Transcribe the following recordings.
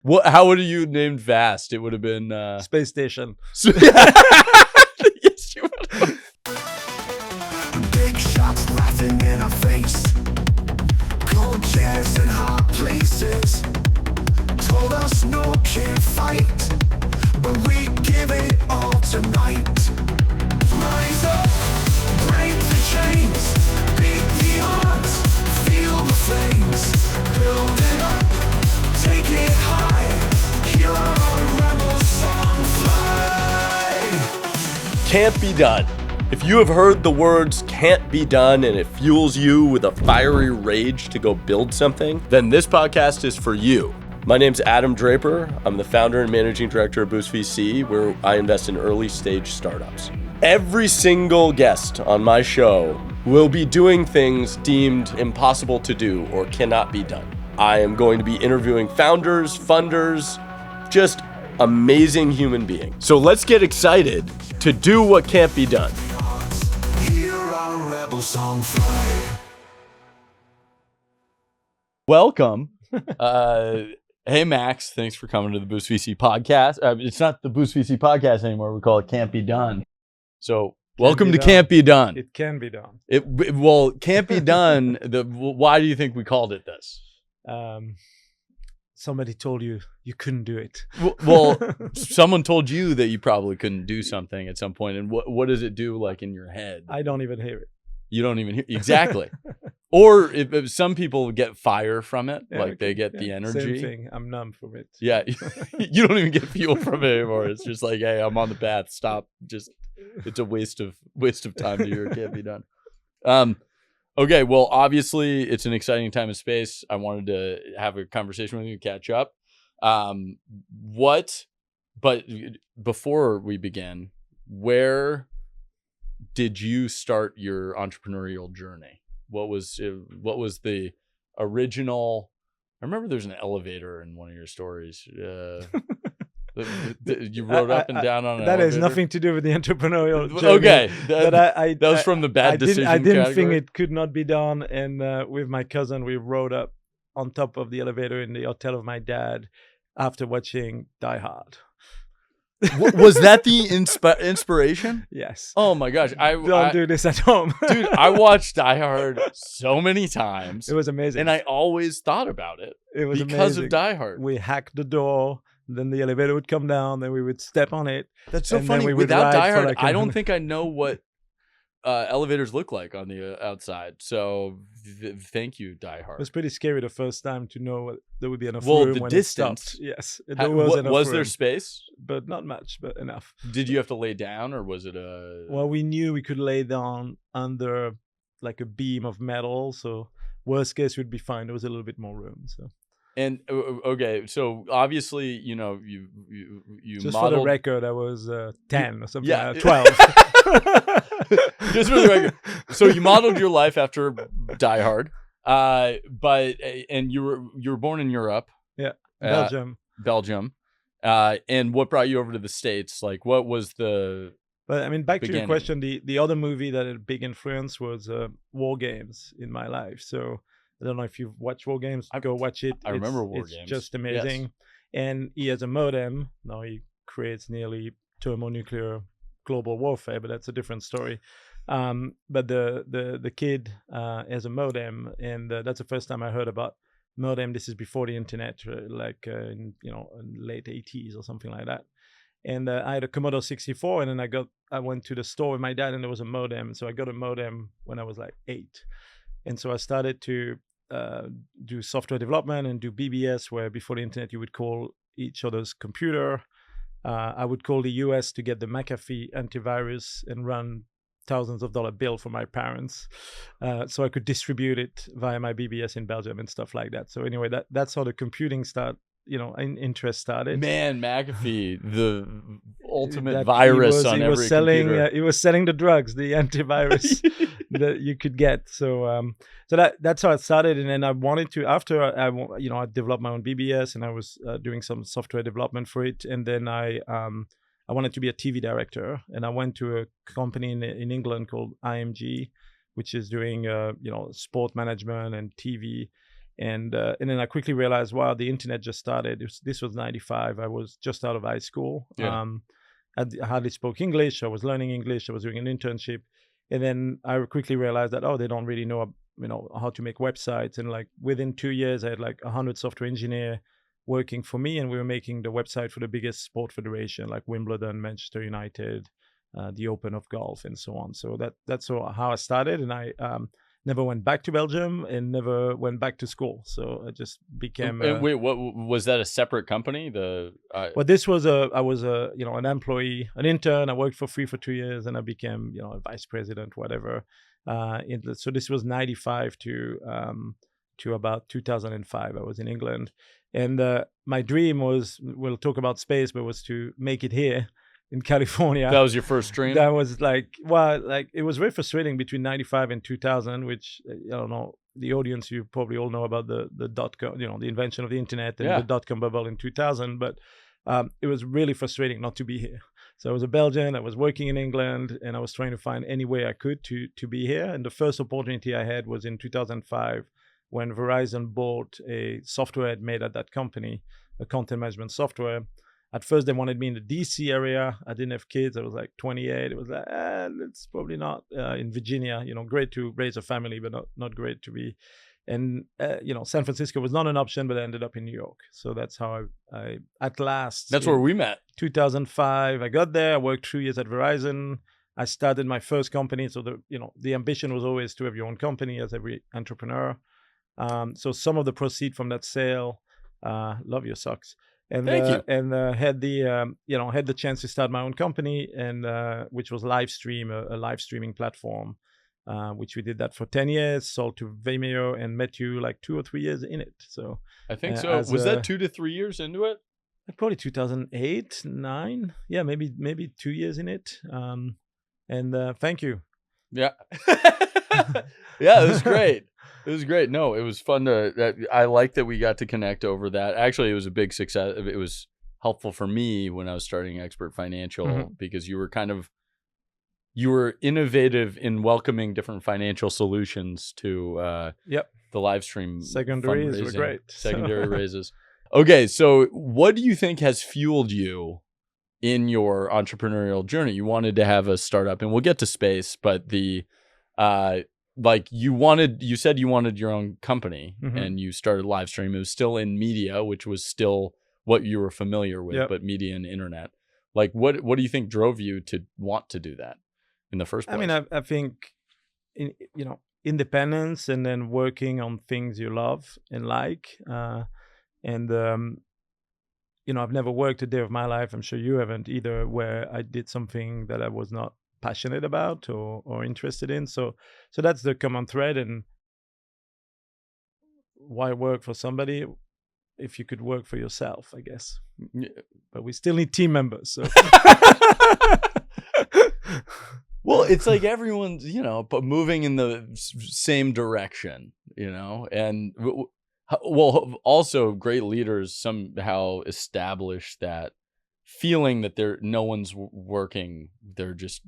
What? How would you named Vast? It would have been Space Station. Yes, you would have. Big shots laughing in our face. Cold chairs in hot places. Told us no can't fight, but we give it all tonight. Rise up, break the chains, beat the odds, feel the flames, build it up, take it high, hear our rebel song fly. Can't be done. If you have heard the words can't be done and it fuels you with a fiery rage to go build something, then this podcast is for you. My name's Adam Draper. I'm the founder and managing director of Boost VC, where I invest in early stage startups. Every single guest on my show will be doing things deemed impossible to do or cannot be done. I am going to be interviewing founders, funders, just amazing human beings. So let's get excited to do what can't be done. Hear our rebel song fly. Welcome. Hey, Max, thanks for coming to the Boost VC podcast. It's not the Boost VC podcast anymore. We call it Can't Be Done. So welcome to Can't Be Done. It can be done. Well, Can't Be Done. Why do you think we called it this? Somebody told you couldn't do it. Well, someone told you that you probably couldn't do something at some point. And what does it do like in your head? I don't even hear it. You don't even hear exactly. Or if some people get fire from it, like they get the energy. Same thing. I'm numb from it. Yeah, you don't even get fuel from it anymore. It's just like, hey, I'm on the path. Stop. Just it's a waste of time to hear it can't be done. Okay, well, obviously it's an exciting time in space. I wanted to have a conversation with you, catch up. But before we begin, where did you start your entrepreneurial journey? What was the original? I remember there's an elevator in one of your stories. You rode up and down on an that elevator? has nothing to do with the entrepreneurial journey. Okay, that was from the bad decision I didn't category? think it could not be done. And with my cousin, we rode up on top of the elevator in the hotel of my dad after watching Die Hard. Was that the inspiration? Yes. Oh my gosh! Don't do this at home. Dude, I watched Die Hard so many times. It was amazing. And I always thought about it. It was because amazing. of Die Hard. We hacked the door, then the elevator would come down, then we would step on it. That's so and then funny. we would Without ride Die for Hard, like I don't think I know what elevators look like on the outside. So thank you, Die Hard. It was pretty scary the first time to know there would be enough Well, room the when distance. it stopped. Yes, there was enough was room, there space? but not much, but enough. Did you have to lay down, or was it a? Well, we knew we could lay down under like a beam of metal, so worst case would be fine. There was a little bit more room, so. And okay, so obviously, you Just modeled. for the record, I was 10 or something. Yeah. 12. Just for the record. So you modeled your life after Die Hard, and you were born in Europe. Yeah, Belgium. Belgium. And what brought you over to the States? Like, what was the? But I mean, back to beginning? your question, the other movie that had a big influence was War Games in my life. So I don't know if you've watched War Games. Go watch it. I remember War It's Games. just amazing. Yes. And he has a modem. Now he creates nearly thermonuclear global warfare, but that's a different story. But the kid has a modem, and that's the first time I heard about modem. This is before the internet, in late 80s or something like that. And I had a Commodore 64, and then I went to the store with my dad, and there was a modem. So I got a modem when I was like 8, and so I started to do software development and do BBS, where before the internet you would call each other's computer. I would call the US to get the McAfee antivirus and run thousands of dollar bill for my parents, so I could distribute it via my BBS in Belgium and stuff like that. So anyway, that's how the computing interest started. Man, McAfee, the ultimate That virus on every computer. He was selling the drugs, the antivirus that you could get. So that's how it started. And then I wanted to, after I developed my own BBS, and I was doing some software development for it. And then I wanted to be a TV director, and I went to a company in England called IMG, which is doing sport management and TV. And then I quickly realized, wow, the internet just started. This was 95. I was just out of high school. Yeah. I hardly spoke English. I was learning English. I was doing an internship. And then I quickly realized that, they don't really know, how to make websites. And like within 2 years, I had like 100 software engineer working for me. And we were making the website for the biggest sport federation, like Wimbledon, Manchester United, the Open of Golf, and so on. So that's how I started. And I never went back to Belgium and never went back to school. So I just became. Wait, what was that? A separate company? Well, this was I was an employee, an intern. I worked for free for 2 years, and I became a vice president, whatever. So this was 95 to about 2005. I was in England, and my dream was, we'll talk about space, but was to make it here in California. That was your first dream? That was it was very frustrating between 95 and 2000, which, I don't know, the audience, you probably all know about the dot-com, the invention of the internet and the dot-com bubble in 2000. But it was really frustrating not to be here. So I was a Belgian, I was working in England, and I was trying to find any way I could to be here. And the first opportunity I had was in 2005, when Verizon bought a software I'd made at that company, a content management software. At first, they wanted me in the DC area. I didn't have kids. I was like 28. It was like, it's probably not in Virginia. Great to raise a family, but not great to be. And, San Francisco was not an option, but I ended up in New York. So that's how I at last. That's where we met. 2005, I got there. I worked 2 years at Verizon. I started my first company. So the ambition was always to have your own company, as every entrepreneur. So some of the proceeds from that sale, love your socks. And Thank you. And had the chance to start my own company, and which was Livestream, a live streaming platform, which we did that for 10 years, sold to Vimeo, and met you like 2 or 3 years in it. So I think so. Was that 2 to 3 years into it? Probably 2008, 9. Yeah, maybe 2 years in it. And thank you. Yeah. Yeah, it was great. It was great. No, it was fun I like that we got to connect over that. Actually, it was a big success. It was helpful for me when I was starting Expert Financial, because you were innovative in welcoming different financial solutions to the live stream. Secondaries were great. Secondary raises. Okay, so what do you think has fueled you in your entrepreneurial journey? You wanted to have a startup, and we'll get to space, but you said you wanted your own company, and you started Livestream. It was still in media, which was still what you were familiar with, but media and internet. Like, what do you think drove you to want to do that in the first place? I mean, I think, independence, and then working on things you love and like. I've never worked a day of my life, I'm sure you haven't either, where I did something that I was not passionate about or interested in. So that's the common thread. And why work for somebody if you could work for yourself, I guess. Yeah. But we still need team members. So. Well, it's like everyone's, but moving in the same direction, and also great leaders somehow establish that feeling that no one's working. They're just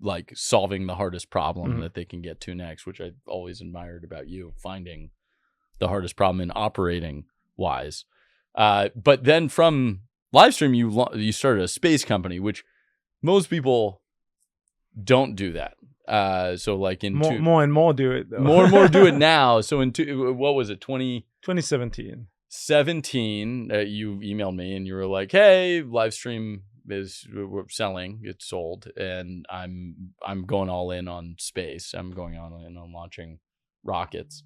like solving the hardest problem that they can get to next, which I always admired about you, finding the hardest problem in operating wise. But then from Livestream, you started a space company, which most people don't do that. So like more and more do it though. More and more do it now. So what was it, 2017 you emailed me and you were like, hey, Livestream we're selling, it's sold, and I'm going all in on space. I'm going all in on launching rockets,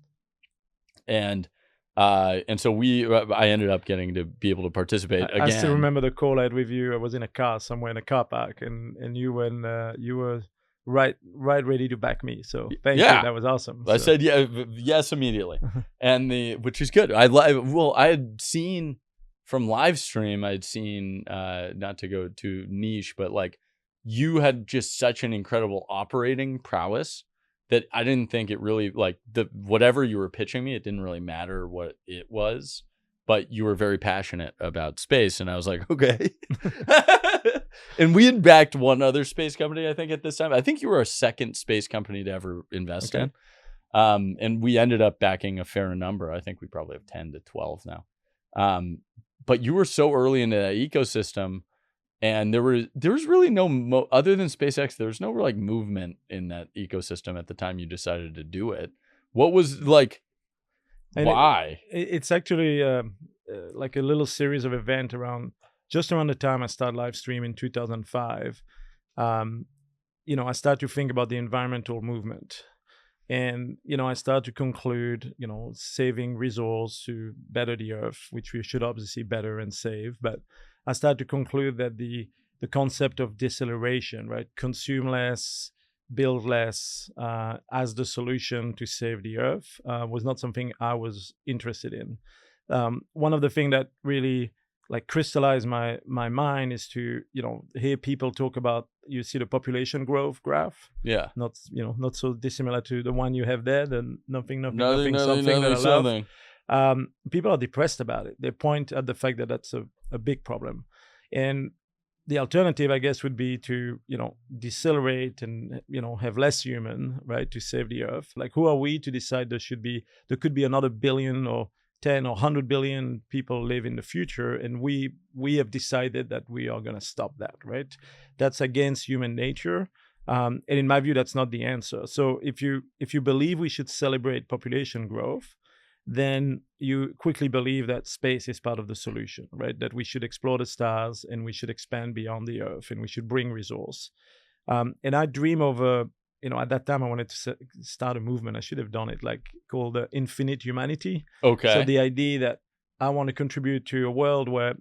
and so I ended up getting to be able to participate again. I still remember the call I had with you. I was in a car somewhere in a car park, and you were right ready to back me. So thank you. That was awesome. I said yes immediately, and which is good. I had seen from Livestream, I'd seen not to go too niche, but like you had just such an incredible operating prowess that I didn't think it really, like, whatever you were pitching me, it didn't really matter what it was, but you were very passionate about space, and I was like, okay. And we had backed one other space company, I think, at this time. I think you were our second space company to ever invest in. And we ended up backing a fair number. I think we probably have 10 to 12 now. But you were so early into that ecosystem, and there was really no other than SpaceX. There was no like movement in that ecosystem at the time you decided to do it. What was like? And why? It's actually like a little series of event just around the time I started Livestream in 2005. I started to think about the environmental movement. And, I started to conclude, saving resource to better the earth, which we should obviously better and save. But I started to conclude that the concept of deceleration, right? Consume less, build less as the solution to save the earth was not something I was interested in. One of the things that really like crystallized my mind is to hear people talk about, you see the population growth graph, not so dissimilar to the one you have there, the nothing that I love. People are depressed about it. They point at the fact that that's a big problem, and the alternative, I guess, would be to decelerate and have less human, right, to save the earth. Like, who are we to decide there could be another billion or 10 or 100 billion people live in the future, and we have decided that we are going to stop that, right? That's against human nature, and in my view, that's not the answer. So if you believe we should celebrate population growth, then you quickly believe that space is part of the solution, right? That we should explore the stars and we should expand beyond the Earth and we should bring resource. And I dream of at that time I wanted to start a movement. I should have done it, like called Infinite Humanity. Okay. So the idea that I want to contribute to a world where,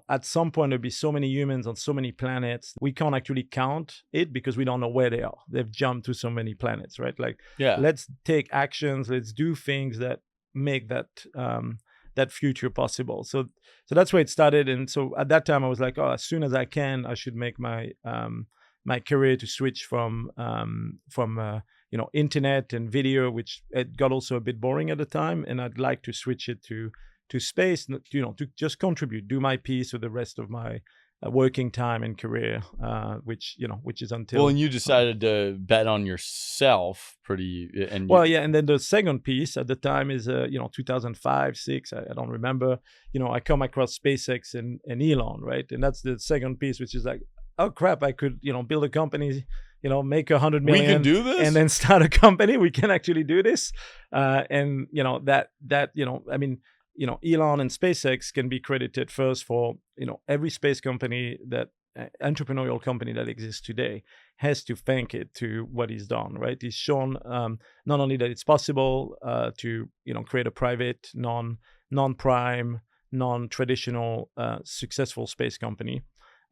at some point there'll be so many humans on so many planets, we can't actually count it because we don't know where they are. They've jumped to so many planets, right? Like, let's take actions, let's do things that make that future possible. So that's where it started. And so at that time I was like, as soon as I can, I should make my my career to switch from internet and video, which it got also a bit boring at the time, and I'd like to switch it to space, to just contribute, do my piece with the rest of my working time and career, which is until. Well, and you decided to bet on yourself and then the second piece at the time is 2005, 6, I don't remember. I come across SpaceX and Elon, right? And that's the second piece, which is like, oh crap, I could build a company, make 100 million. We can do this, and then start a company. We can actually do this, and Elon and SpaceX can be credited first for every space company that entrepreneurial company that exists today has to thank it to what he's done, right? He's shown not only that it's possible to create a private, non-prime, non-traditional successul space company.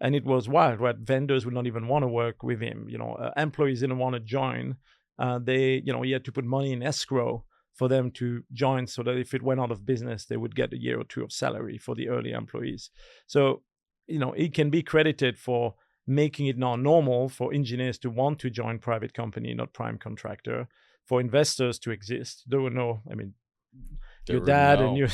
And it was wild, right? Vendors would not even want to work with him. Employees didn't want to join. He had to put money in escrow for them to join, so that if it went out of business, they would get a year or two of salary for the early employees. So, it can be credited for making it now normal for engineers to want to join private company, not prime contractor, for investors to exist. There were no, your dad and you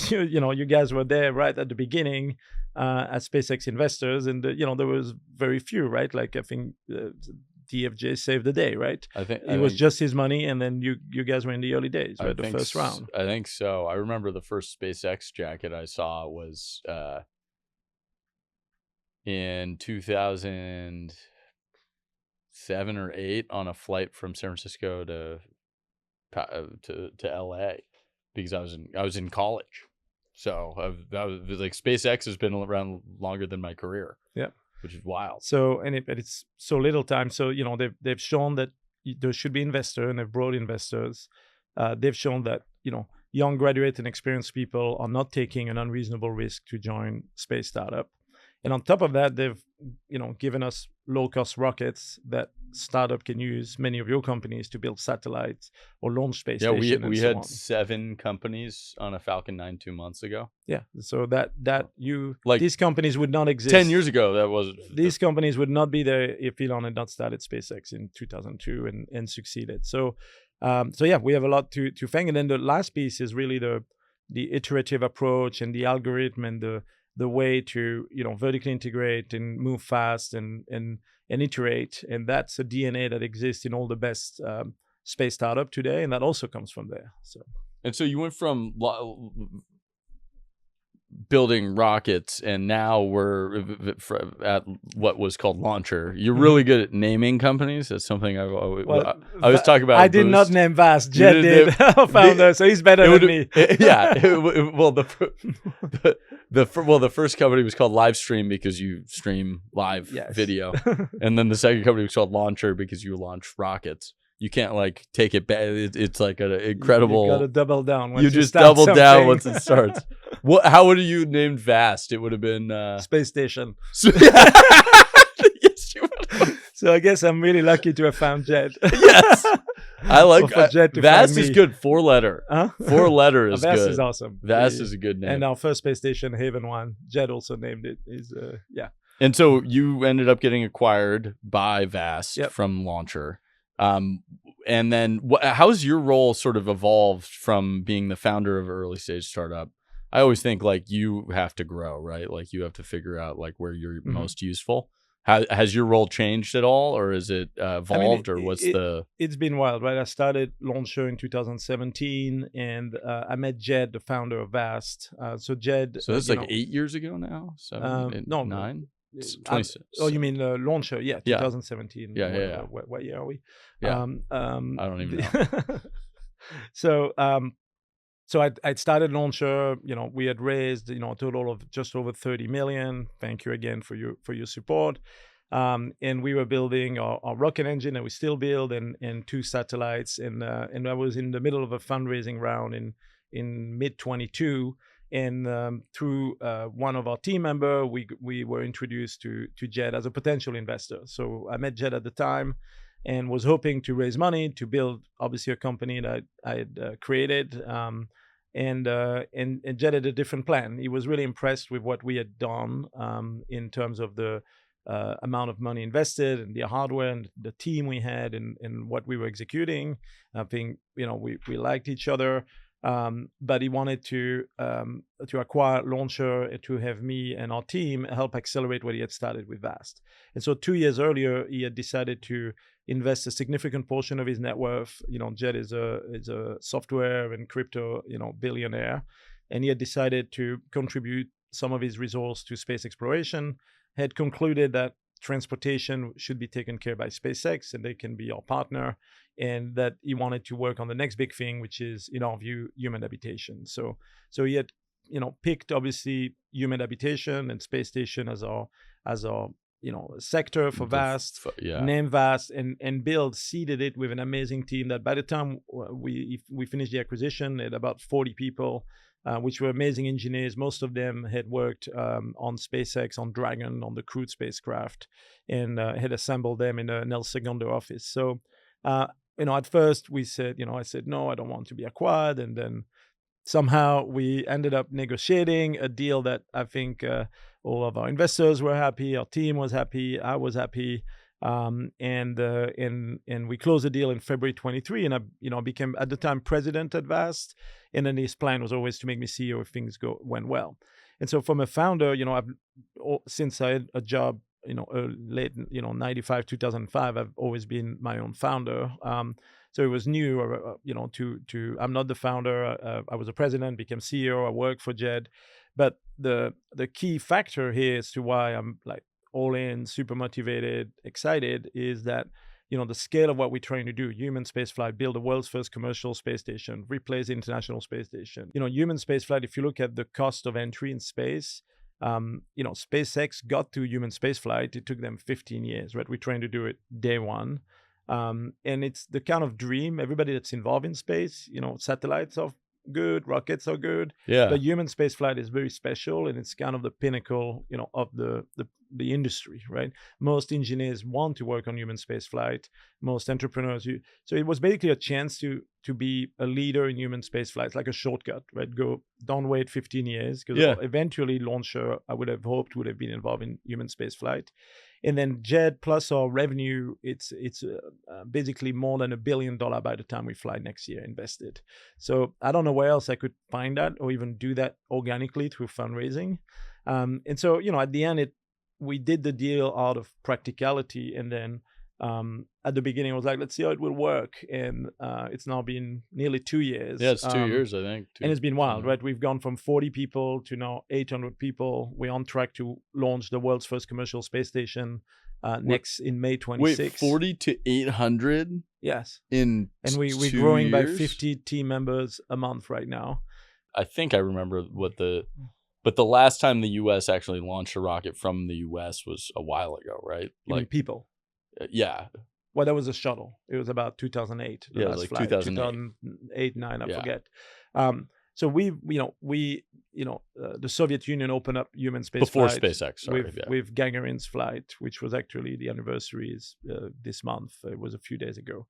guys were there right at the beginning as SpaceX investors, and there was very few, right? Like, I think DFJ saved the day, right? I think it was just his money, and then you guys were in the early days, right? The first round. I think so. I remember the first SpaceX jacket I saw was in 2007 or 8 on a flight from San Francisco to LA, because I was in college. So I was like, SpaceX has been around longer than my career. Yeah. Which is wild. So, it's so little time. So, they've shown that there should be investors, and they've brought investors. They've shown that, young graduate and experienced people are not taking an unreasonable risk to join space startup. And on top of that, they've, given us low-cost rockets that startup can use, many of your companies, to build satellites or launch space stations. Yeah, we had 7 companies on a Falcon 9 2 months ago. Yeah, so these companies would not exist. 10 years ago, these companies would not be there if Elon had not started SpaceX in 2002 and succeeded. So we have a lot to thank. And then the last piece is really the iterative approach and the algorithm and the way to vertically integrate and move fast and iterate. And that's a DNA that exists in all the best space startup today, and that also comes from there. So you went from building rockets, and now we're at what was called Launcher. You're really good at naming companies. That's something I was talking about. I did not name Vast. Jed did, our founder, so he's better than me. The first company was called Livestream because you stream live video, and then the second company was called Launcher because you launch rockets. You can't like take it back. It's like an incredible. You got to double down. Once you just start double something. down once it starts. How would you named Vast? It would have been Space Station. Yes, you would. So I guess I'm really lucky to have found Jed. Yes, I like Jed to Vast. find Is me. good. 4-letter. Huh? 4-letter is Vast good. is awesome. Vast is a good name. And our first space station, Haven 1, Jed also named it. And so you ended up getting acquired by Vast from Launcher. And then how's your role sort of evolved from being the founder of an early stage startup? I always think like you have to grow, right? Like you have to figure out like where you're most useful. Has your role changed at all, or is it evolved, or what's the? It's been wild, right? I started Launcher in 2017, and I met Jed, the founder of Vast. So Jed. So that's like 8 years ago now. 9. It's 26. You mean Launcher? Yeah, 2017. Yeah. What year are we? Yeah. I don't even know. So I'd started Launcher. We had raised a total of just over 30 million. Thank you again for your support. And we were building our rocket engine, and we still build, and 2 satellites. And I was in the middle of a fundraising round in mid 22. And through one of our team member, we were introduced to Jed as a potential investor. So I met Jed at the time and was hoping to raise money to build, obviously, a company that I had created. And Jed had a different plan. He was really impressed with what we had done in terms of the amount of money invested and the hardware and the team we had and what we were executing. I think we liked each other. But he wanted to acquire Launcher, to have me and our team help accelerate what he had started with Vast. And so 2 years earlier, he had decided to invest a significant portion of his net worth. Jed is a software and crypto billionaire, and he had decided to contribute some of his resource to space exploration. Had concluded that transportation should be taken care by SpaceX, and they can be our partner, and that he wanted to work on the next big thing, which is, in our view, human habitation. So he had, picked obviously human habitation and space station as our sector for Vast, named Vast, and seeded it with an amazing team that by the time we finished the acquisition, at about 40 people, which were amazing engineers. Most of them had worked on SpaceX, on Dragon, on the crewed spacecraft, and had assembled them in an El Segundo office. So, at first we said, I said, no, I don't want to be acquired. And then somehow we ended up negotiating a deal that I think all of our investors were happy, our team was happy, I was happy. And we closed the deal in February 23, and I became at the time president at Vast, and then his plan was always to make me CEO if things went well. And so from a founder, since I had a job, late 95 2005, I've always been my own founder. So it was new, I'm not the founder. I was a president, became CEO. I worked for Jed, but the key factor here as to why I'm like all in, super motivated, excited, is that the scale of what we're trying to do: human spaceflight, build the world's first commercial space station, replace the International Space Station. Human spaceflight, if you look at the cost of entry in space, SpaceX got to human spaceflight. It took them 15 years, right? We're trying to do it day one. And it's the kind of dream, everybody that's involved in space, satellites are good, rockets are good. Yeah. But human spaceflight is very special, and it's kind of the pinnacle, of the industry, right? Most engineers want to work on human spaceflight. Most entrepreneurs, so it was basically a chance to be a leader in human spaceflight. It's like a shortcut, right? Don't wait 15 years, because eventually Launcher, I would have hoped, would have been involved in human spaceflight. And then Jed plus our revenue, it's basically more than $1 billion by the time we fly next year invested. So I don't know where else I could find that or even do that organically through fundraising. And so, at the end, we did the deal out of practicality, and then At the beginning, I was like, let's see how it will work. And it's now been nearly 2 years. Yeah, it's 2 years, I think. And it's been wild, right? We've gone from 40 people to now 800 people. We're on track to launch the world's first commercial space station next in May 26. Wait, 40 to 800? Yes. And we're growing by 50 team members a month right now. I think I remember but the last time the U.S. actually launched a rocket from the U.S. was a while ago, right? You mean people? Yeah. Well, that was a shuttle. It was about 2008. Yeah, it was like 2008, 9, I forget. So the Soviet Union opened up human space before flight SpaceX, with Gagarin's flight, which was actually the anniversary is this month. It was a few days ago.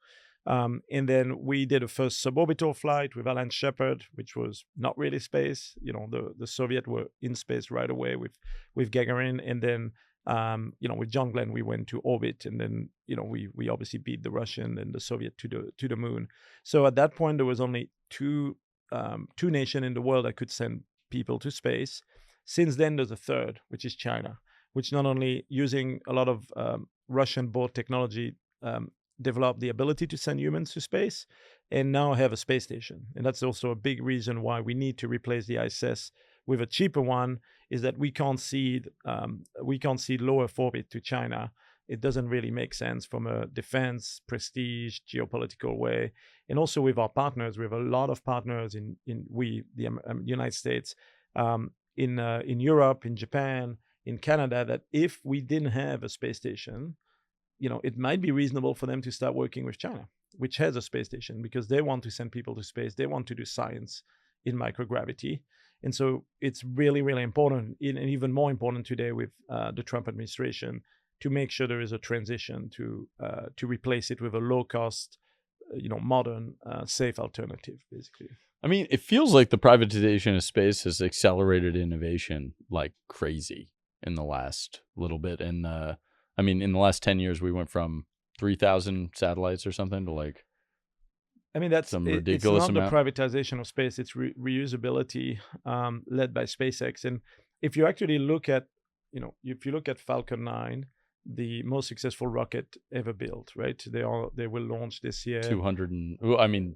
And then we did a first suborbital flight with Alan Shepard, which was not really space. The Soviet were in space right away with Gagarin, and then with John Glenn we went to orbit, and then we obviously beat the Russian and the Soviet to the moon. So at that point there was only two nations in the world that could send people to space. Since then there's a third, which is China, which not only using a lot of Russian-bought technology developed the ability to send humans to space, and now have a space station. And that's also a big reason why we need to replace the ISS with a cheaper one, is that we can't cede low Earth orbit to China. It doesn't really make sense from a defense, prestige, geopolitical way. And also with our partners, we have a lot of partners in the United States, in Europe, in Japan, in Canada, that if we didn't have a space station, it might be reasonable for them to start working with China, which has a space station, because they want to send people to space. They want to do science in microgravity. And so it's really, really important, and even more important today with the Trump administration, to make sure there is a transition to replace it with a low-cost, modern, safe alternative, basically. I mean, it feels like the privatization of space has accelerated innovation like crazy in the last little bit. And in the last 10 years, we went from 3,000 satellites or something to that's some ridiculous it's not amount. The privatization of space; it's reusability, led by SpaceX. And if you actually look at, Falcon 9, the most successful rocket ever built, right? They will launch this year. 200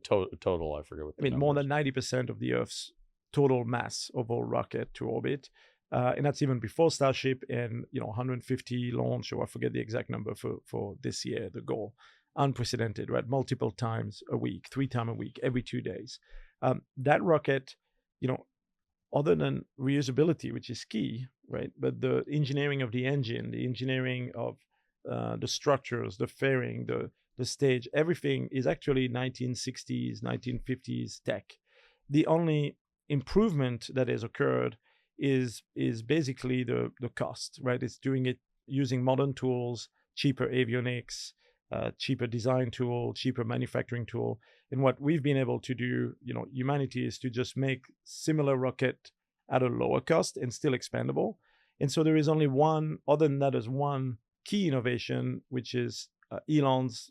total. I forget what. More than 90% of the Earth's total mass of all rocket to orbit. And that's even before Starship, and 150 launch, or I forget the exact number for this year, the goal. Unprecedented, right? Multiple times a week, 3 times a week, every 2 days. That rocket, other than reusability, which is key, right? But the engineering of the engine, the engineering of the structures, the fairing, the stage, everything is actually 1960s, 1950s tech. The only improvement that has occurred is basically the cost, right? It's doing it using modern tools, cheaper avionics, cheaper design tool, cheaper manufacturing tool. And what we've been able to do, humanity, is to just make similar rocket at a lower cost and still expandable. And so there is only one, other than that, there's one key innovation, which is Elon's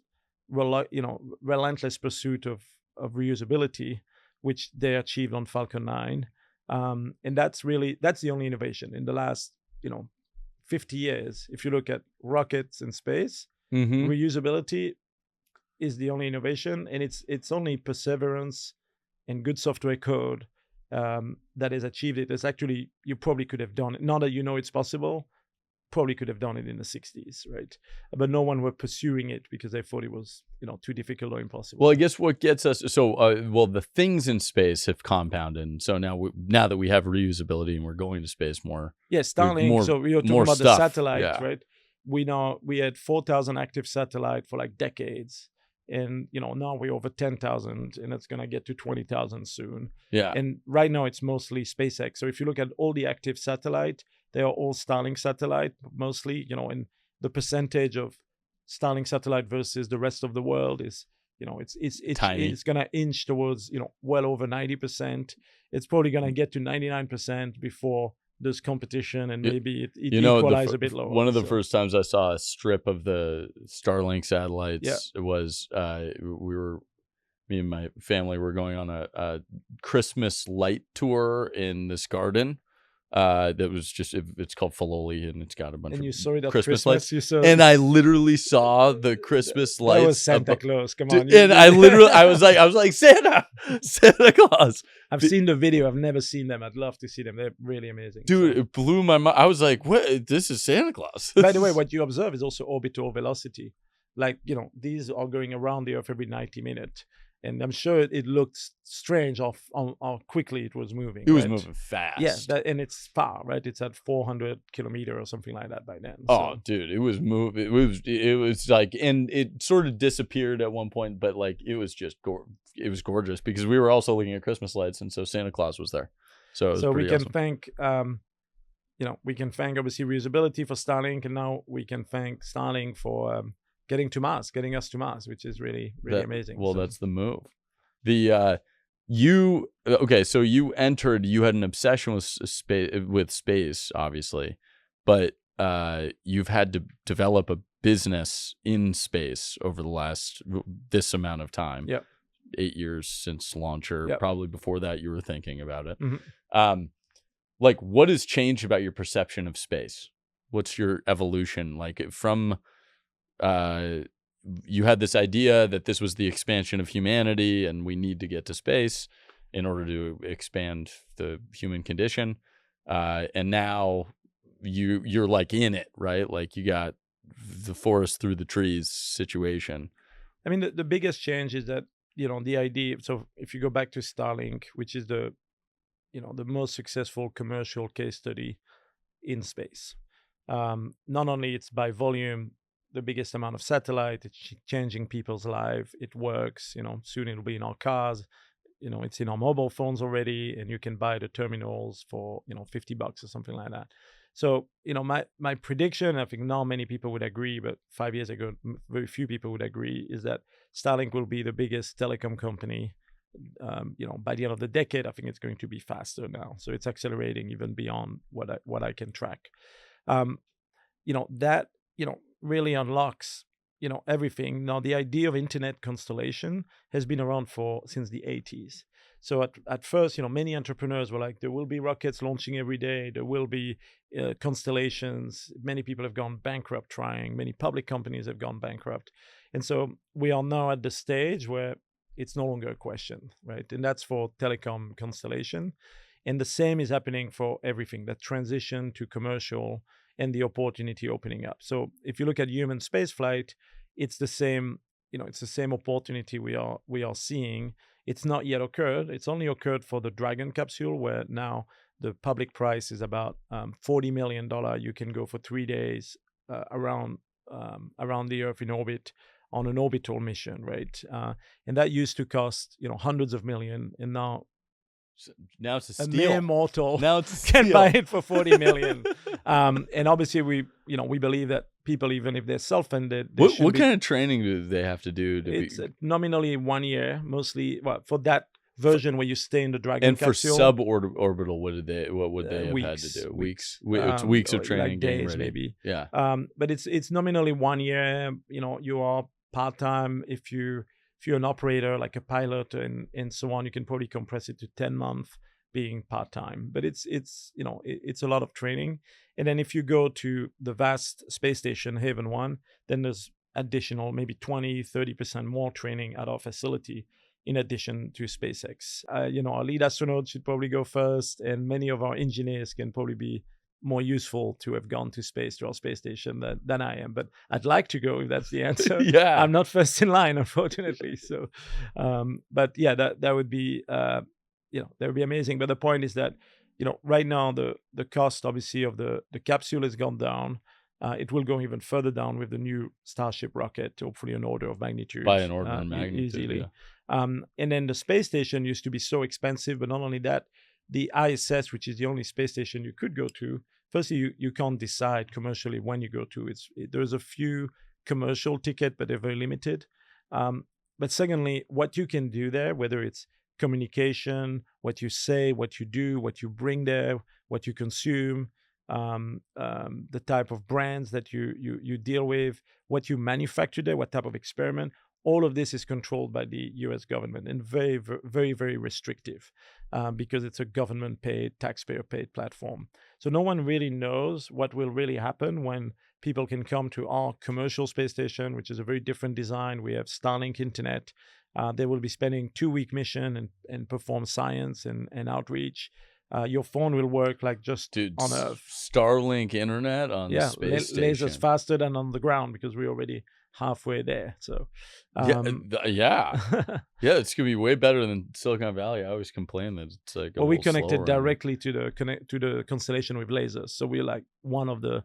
relentless pursuit of reusability, which they achieved on Falcon 9. And that's the only innovation in the last 50 years. If you look at rockets in space, reusability is the only innovation, and it's only perseverance and good software code that has achieved it. It's actually, you probably could have done it, now that it's possible, probably could have done it in the 60s, right? But no one were pursuing it because they thought it was too difficult or impossible. Well, I guess what gets us the things in space have compounded, and so now that we have reusability and we're going to space more. Yeah, Starlink. So we were talking about the satellites, right? We had 4,000 active satellites for decades, and now we're over 10,000, and it's gonna get to 20,000 soon. Yeah. And right now it's mostly SpaceX. So if you look at all the active satellite, they are all Starlink satellite mostly. And the percentage of Starlink satellite versus the rest of the world is, it's tiny. It's gonna inch towards well over 90%. It's probably gonna get to 99% before there's competition, and maybe it equalizes a bit lower. One of the first times I saw a strip of the Starlink satellites, it was me and my family were going on a Christmas light tour in this garden That was just it's called Filoli, and it's got a bunch And of you saw it at Christmas lights. You saw And I literally saw the Christmas lights. That was Santa Claus. Come on. And I was like Santa Claus. I've seen the video. I've never seen them. I'd love to see them. They're really amazing. Dude, it blew my mind. I was like, what? This is Santa Claus. By the way, what you observe is also orbital velocity. Like, these are going around the Earth every 90 minutes. And I'm sure it looked strange on how quickly it was moving. It was moving fast. Yeah, and it's far, right? It's at 400 kilometers or something like that by then. Oh, dude, it was moving. It was like, and it sort of disappeared at one point, but like it was just it was gorgeous because we were also looking at Christmas lights, and so Santa Claus was there. So we can awesome. thank, we can thank obviously reusability for Starlink, and now we can thank Starlink for getting us to Mars, which is really amazing. Well, that's the move. So you had an obsession with space, obviously, but you've had to develop a business in space over the last this amount of time. Yep. 8 years since launcher. Yep. Probably before that you were thinking about it. Mm-hmm. Like, what has changed about your perception of space? What's your evolution like from you had this idea that this was the expansion of humanity and we need to get to space in order to expand the human condition, and now you're like in it, right? Like you got the forest through the trees situation. I mean, the biggest change is that the idea. So if you go back to Starlink, which is the most successful commercial case study in space, not only it's by volume the biggest amount of satellite, it's changing people's life. It works, soon it'll be in our cars, it's in our mobile phones already, and you can buy the terminals for, $50 or something like that. So, my prediction, I think not many people would agree, but 5 years ago, very few people would agree, is that Starlink will be the biggest telecom company. By the end of the decade. I think it's going to be faster now. So it's accelerating even beyond what I can track. That really unlocks everything. Now the idea of internet constellation has been around since the 80s. So at first, many entrepreneurs were like, there will be rockets launching every day. There will be constellations. Many people have gone bankrupt trying. Many public companies have gone bankrupt. And so we are now at the stage where it's no longer a question, right? And that's for telecom constellation. And the same is happening for everything, that transition to commercial and the opportunity opening up. So if you look at human spaceflight, it's the same, it's the same opportunity we are seeing. It's not yet occurred. It's only occurred for the Dragon capsule, where now the public price is about $40 million. You can go for 3 days around the Earth in orbit on an orbital mission, right? And that used to cost, hundreds of millions, and now it's a steal. mere mortal Now it's a steal. Can buy it for $40 million. And obviously we believe that people, even if they're self-funded, what kind of training do they have to do? It's nominally 1 year, mostly. Well, for that version where you stay in the Dragon and capsule. And for suborbital, what would they have had to do? Weeks. It's weeks of training, like days, ready. Maybe. Yeah. But it's nominally 1 year. You are part-time. If you're an operator, like a pilot and so on, you can probably compress it to 10 months being part-time. But it's a lot of training. And then if you go to the vast space station, Haven 1, then there's additional maybe 20-30% more training at our facility in addition to SpaceX. Our lead astronaut should probably go first, and many of our engineers can probably be more useful to have gone to space, to our space station, than I am. But I'd like to go, if that's the answer. Yeah. I'm not first in line, unfortunately. So, but yeah, that would be, that would be amazing. But the point is that, right now the cost obviously of the capsule has gone down. It will go even further down with the new Starship rocket, hopefully an order of magnitude. By an order of magnitude, easily. Yeah. And then the space station used to be so expensive, but not only that, the ISS, which is the only space station you could go to, firstly, you can't decide commercially when you go to. There's a few commercial tickets, but they're very limited. But secondly, what you can do there, whether it's communication, what you say, what you do, what you bring there, what you consume, the type of brands that you deal with, what you manufacture there, what type of experiment, all of this is controlled by the US government and very, very, very restrictive because it's a government paid, taxpayer paid platform. So no one really knows what will really happen when people can come to our commercial space station, which is a very different design. We have Starlink internet. They will be spending 2-week mission and perform science and outreach. Your phone will work like just on Earth. Starlink internet on the space station. Lasers faster than on the ground because we're already halfway there. So yeah, it's gonna be way better than Silicon Valley. I always complain that it's like we connected directly to the constellation with lasers. So we're like one of the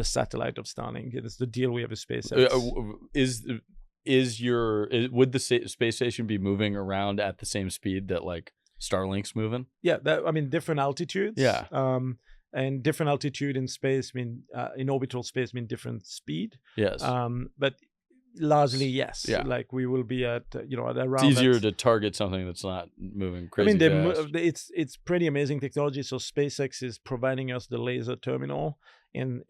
satellite of Starlink. It's the deal we have with SpaceX. Would the space station be moving around at the same speed that like Starlink's moving? Yeah, different altitudes. Yeah. And different altitude in space mean in orbital space mean different speed. Yes. But largely yes. Yeah. Like we will be at at around. It's easier to target something that's not moving crazy fast. It's pretty amazing technology. So SpaceX is providing us the laser terminal, and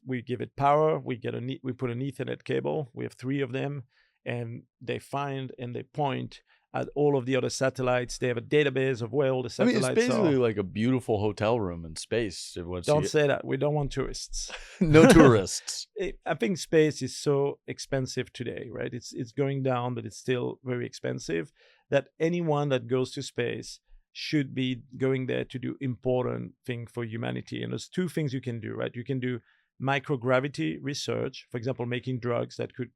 we give it power. We put an Ethernet cable. We have 3 of them, and they find and they point at all of the other satellites. They have a database of where all the satellites are. It's basically like a beautiful hotel room in space. Don't say that. We don't want tourists. No tourists. I think space is so expensive today, right? It's going down, but it's still very expensive, that anyone that goes to space should be going there to do important thing for humanity. And there's 2 things you can do, right? You can do microgravity research, for example, making drugs that could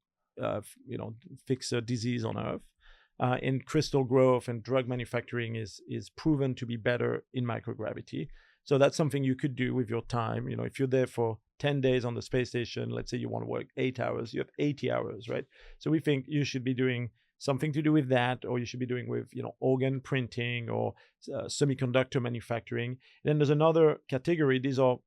fix a disease on Earth. In crystal growth and drug manufacturing is proven to be better in microgravity. So that's something you could do with your time. If you're there for 10 days on the space station, let's say you want to work 8 hours, you have 80 hours, right? So we think you should be doing something to do with that, or you should be doing with, organ printing or semiconductor manufacturing. And then there's another category. These are,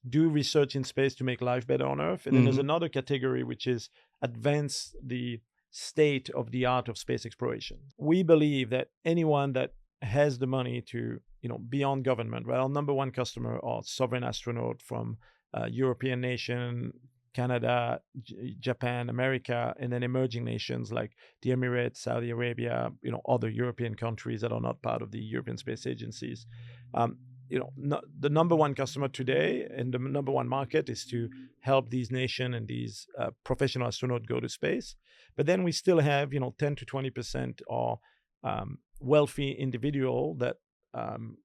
do research in space to make life better on Earth. And then there's another category, which is advance the state of the art of space exploration. We believe that anyone that has the money to, beyond government, right? Our number 1 customer are sovereign astronaut from European nation, Canada, Japan, America, and then emerging nations like the Emirates, Saudi Arabia, other European countries that are not part of the European Space Agencies. The number 1 customer today and the number 1 market is to help these nations and these professional astronauts go to space. But then we still have, 10 to 20% are wealthy individual that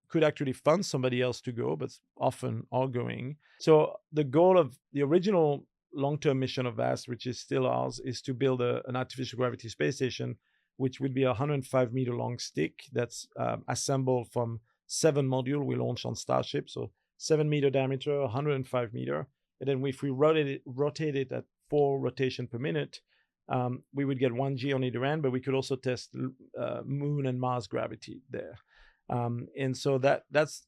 could actually fund somebody else to go, but often are going. So the goal of the original long-term mission of VAST, which is still ours, is to build an artificial gravity space station, which would be a 105-meter long stick that's assembled from 7 modules we launched on Starship. So 7-meter diameter, 105 meter. And then if we rotate it at 4 rotations per minute, we would get 1G on either end, but we could also test Moon and Mars gravity there. And so that's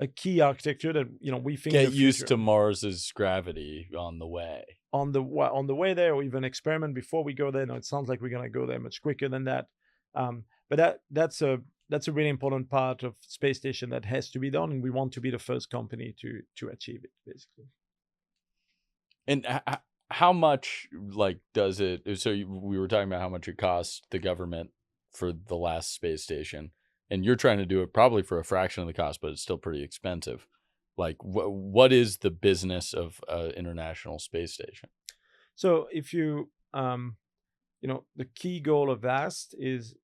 a key architecture that we think get used to Mars's gravity on the way. On the way there, or even experiment before we go there. No, it sounds like we're gonna go there much quicker than that. But that's a really important part of space station that has to be done, and we want to be the first company to achieve it, basically. And how much does it? So we were talking about how much it costs the government for the last space station, and you're trying to do it probably for a fraction of the cost, but it's still pretty expensive. What is the business of an international space station? So if you, the key goal of VAST is,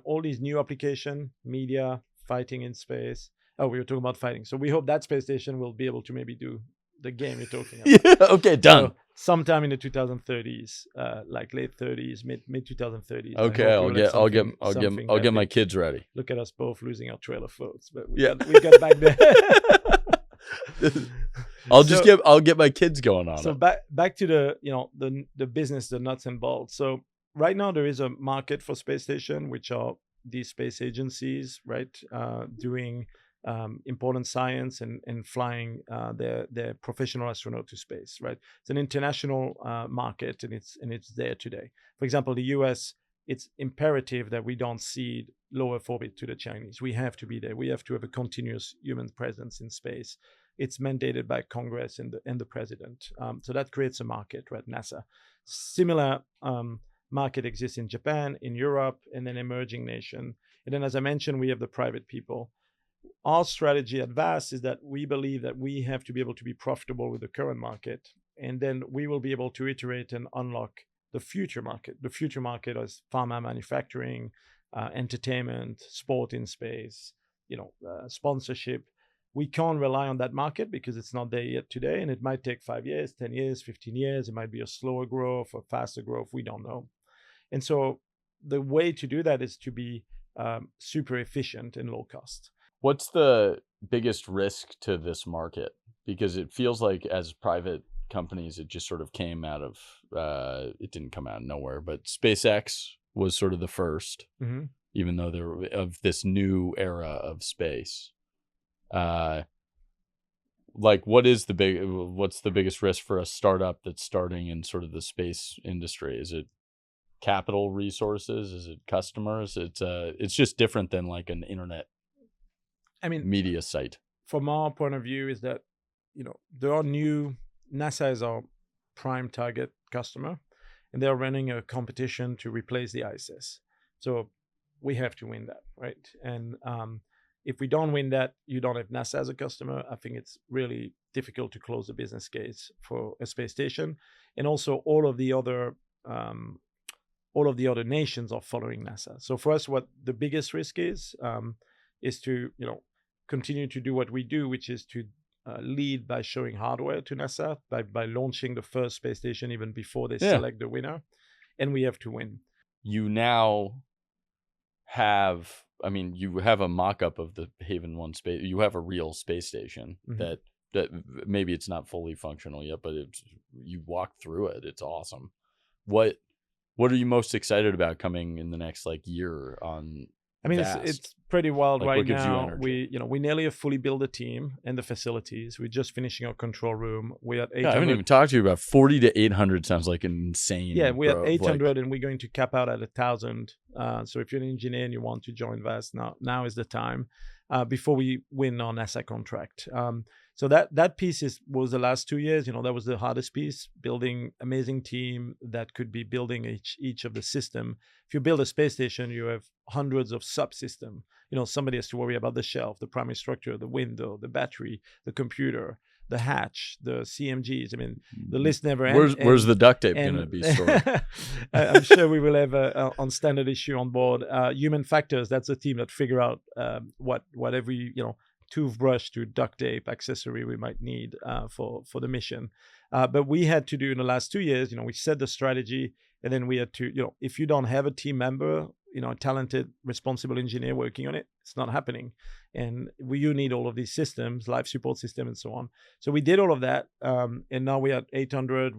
all these new application, media, fighting in space. Oh, we were talking about fighting. So we hope that space station will be able to maybe do the game you're talking about. Yeah, okay, done. So sometime in the 2030s, like late 30s, mid 2030s. Okay, I'll get my kids ready. Look at us both losing our trailer floats, but we got back there. I'll get my kids going on so it. So back to the business, the nuts and bolts. So right now there is a market for space station, which are these space agencies, right, doing important science and flying their professional astronaut to space, right? It's an international market, and it's there today. For example, the US, it's imperative that we don't cede low Earth orbit to the Chinese. We have to be there. We have to have a continuous human presence in space. it's mandated by Congress and the president. So that creates a market, right? NASA. Similar market exists in Japan, in Europe, and then emerging nation. And then, as I mentioned, we have the private people. Our strategy at VAST is that we believe that we have to be able to be profitable with the current market, and then we will be able to iterate and unlock the future market. The future market is pharma manufacturing, entertainment, sport in space, sponsorship. We can't rely on that market because it's not there yet today, and it might take 5 years, 10 years, 15 years. It might be a slower growth or faster growth. We don't know. And so the way to do that is to be super efficient and low cost. What's the biggest risk to this market? Because it feels like as private companies, it just sort of came out of, it didn't come out of nowhere, but SpaceX was sort of the first, even though they're of this new era of space. What's the biggest risk for a startup that's starting in sort of the space industry? Is it capital resources? Is it customers? It's just different than like an internet media site. From our point of view is that, there are NASA is our prime target customer, and they're running a competition to replace the ISS. So we have to win that, right? And if we don't win that, you don't have NASA as a customer. I think it's really difficult to close the business case for a space station. And also all of the other nations are following NASA. So for us, what the biggest risk is to, continue to do what we do, which is to lead by showing hardware to NASA, by launching the first space station even before they select the winner. And we have to win. You now have, you have a mock-up of the Haven 1 space. You have a real space station that maybe it's not fully functional yet, but you walk through it. It's awesome. What are you most excited about coming in the next year on it's pretty wild right what gives you now. energy? We nearly have fully built a team and the facilities. We're just finishing our control room. We're at 800. I haven't even talked to you about 40 to 800 sounds like an insane. Yeah, we're at 800 and we're going to cap out at 1,000. So if you're an engineer and you want to join VAST, now is the time before we win our NASA contract. So that piece was the last 2 years. That was the hardest piece, building amazing team that could be building each of the system. If you build a space station, you have hundreds of subsystems. Somebody has to worry about the shelf, the primary structure, the window, the battery, the computer, the hatch, the CMGs. The list never ends. Where's the duct tape going to be stored? I'm sure we will have on standard issue on board. Human factors, that's a team that figure out what every, toothbrush to duct tape accessory we might need for the mission. But we had to do in the last 2 years, we set the strategy, and then we had to, if you don't have a team member, a talented, responsible engineer working on it, it's not happening. And you need all of these systems, life support system and so on. So we did all of that. And now we're at 800.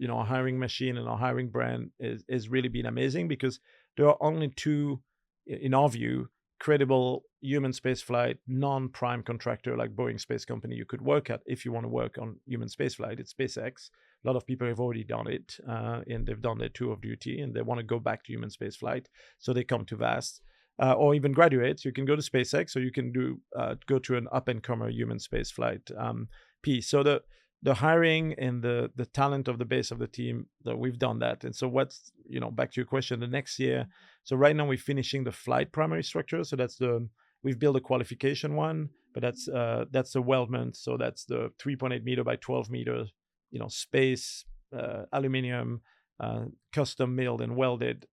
Our hiring machine and our hiring brand is really been amazing because there are only two, in our view, credible human spaceflight, non-prime contractor like Boeing Space Company you could work at if you want to work on human spaceflight. It's SpaceX. A lot of people have already done it, and they've done their tour of duty, and they want to go back to human spaceflight, so they come to VAST. Or even graduates, you can go to SpaceX, or you can go to an up-and-comer human spaceflight piece. So the hiring and the talent of the base of the team, that we've done that. And so what's, back to your question, the next year. So right now we're finishing the flight primary structure. So we've built a qualification one, but that's the weldment. So that's the 3.8 meter by 12 meters, space, aluminum, custom milled and welded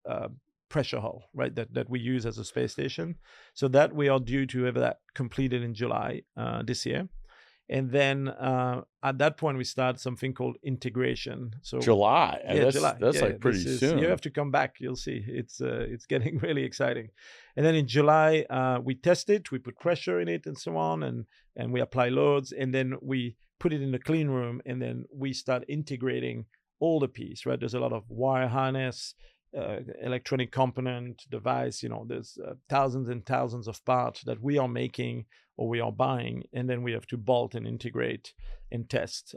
pressure hull, right? That we use as a space station. So that we are due to have that completed in July this year. And then at that point, we start something called integration. So July. July. That's pretty soon. You have to come back. You'll see. It's getting really exciting. And then in July, we test it. We put pressure in it and so on, and we apply loads. And then we put it in the clean room, and then we start integrating all the piece. Right? There's a lot of wire harness, electronic component, device. There's thousands and thousands of parts that we are making or we are buying, and then we have to bolt and integrate and test.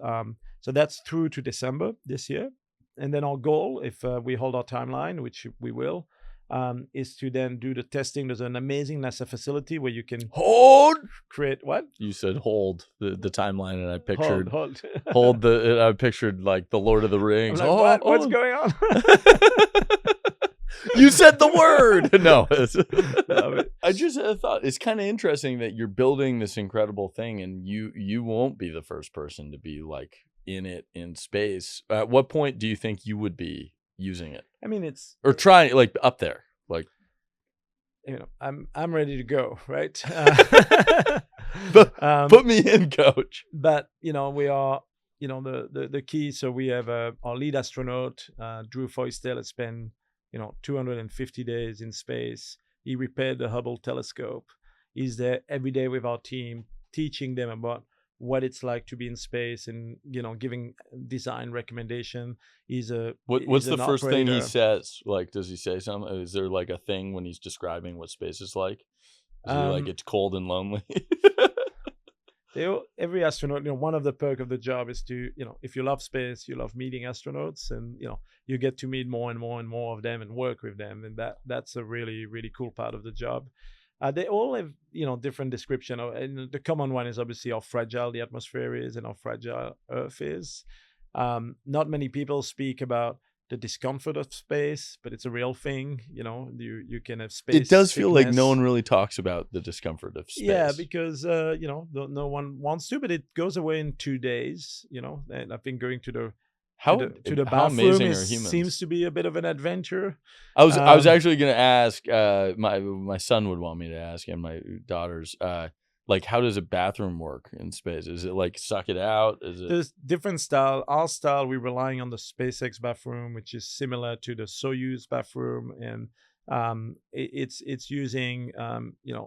So that's through to December this year. And then our goal, if we hold our timeline, which we will, is to then do the testing. There's an amazing NASA facility where you can Hold. create what? You said hold the timeline, and I pictured Hold. I pictured like the Lord of the I'm Rings. like, what's going on? You said the word. No, No, but- I just thought it's kind of interesting that you're building this incredible thing, and you won't be the first person to be like in it in space. At what point do you think you would be using it I mean, it's, or trying like up there? Like, I'm ready to go, right? put me in, coach. But we are, the key. So we have our lead astronaut, Drew Foystel, has spent 250 days in space. He repaired the Hubble telescope. He's there every day with our team, teaching them about what it's like to be in space and giving design recommendation. What's the first thing he operator. says? Like, does he say something? Is there like a thing when he's describing what space is like? Is he like it's cold and lonely? Every astronaut, one of the perks of the job is to, if you love space, you love meeting astronauts, and you get to meet more and more and more of them and work with them, and that's a really, really cool part of the job. They all have different description, and the common one is obviously how fragile the atmosphere is and how fragile Earth is. Not many people speak about the discomfort of space, but it's a real thing. You can have space. It does feel like no sickness. one really talks about the discomfort of space. Yeah, because no one wants to, but it goes away in 2 days. And I think going to the how bathroom amazing are humans? seems to be a bit of an adventure. I was actually going to ask. My son would want me to ask, and my daughters. Like, how does a bathroom work in space? Is it like suck it out? Is it? There's different style. Our style, we're relying on the SpaceX bathroom, which is similar to the Soyuz bathroom, and it's using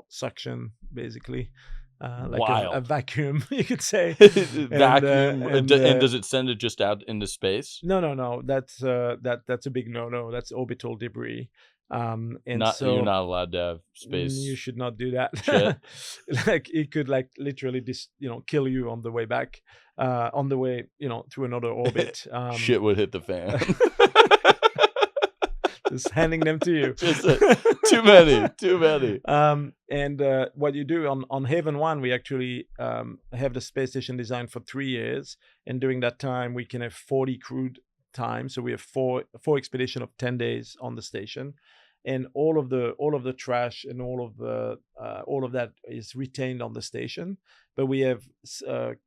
suction basically, like a vacuum, you could say. Vacuum, and does it send it just out into space? No. That's a big no. That's orbital debris. And you're not allowed to have space. You should not do that. Shit. Like it could literally kill you on the way back, on the way to another orbit. Shit would hit the fan. Just handing them to you. Too many. And what you do on Haven 1, we actually have the space station designed for 3 years, and during that time we can have 40 crewed time. So we have four expedition of 10 days on the station, and all of the trash and all of that is retained on the station. But we have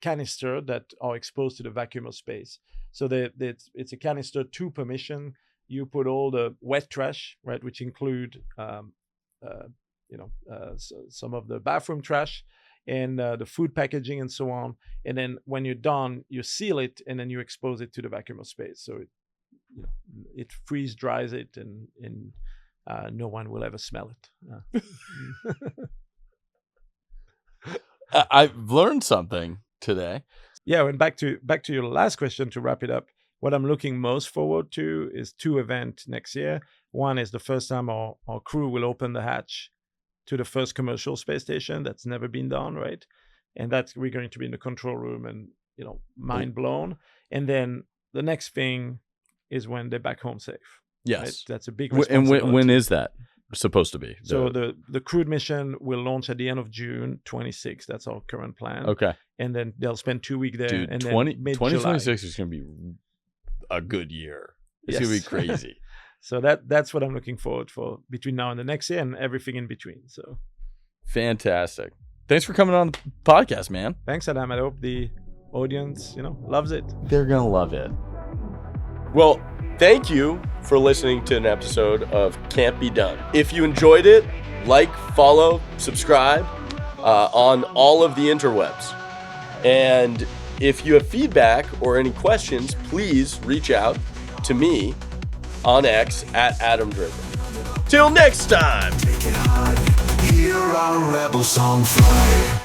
canister that are exposed to the vacuum of space. So it's a canister to permission. You put all the wet trash, right, which include some of the bathroom trash and the food packaging and so on. And then when you're done, you seal it and then you expose it to the vacuum of space. So it freeze dries it, and no one will ever smell it. I've learned something today. Yeah, and back to your last question to wrap it up. What I'm looking most forward to is 2 events next year. One is the first time our crew will open the hatch to the first commercial space station. That's never been done, right? And we're going to be in the control room and mind blown. And then the next thing is when they're back home safe. Yes, right? That's a big And responsibility. when is that supposed to be? So the crewed mission will launch at the end of June 26. That's our current plan. Okay, And then they'll spend 2 weeks there. dude, and 2026 is going to be a good year. It's going to be crazy. So that's what I'm looking forward for between now and the next year, and everything in between. So fantastic. Thanks for coming on the podcast, man. thanks, Adam. I hope the audience, loves it. They're going to love it. Well, thank you for listening to an episode of Can't Be Done. If you enjoyed it, like, follow, subscribe on all of the interwebs. And if you have feedback or any questions, please reach out to me on X at Adam Draper. Till next time. Take it hard, hear our rebel song fly.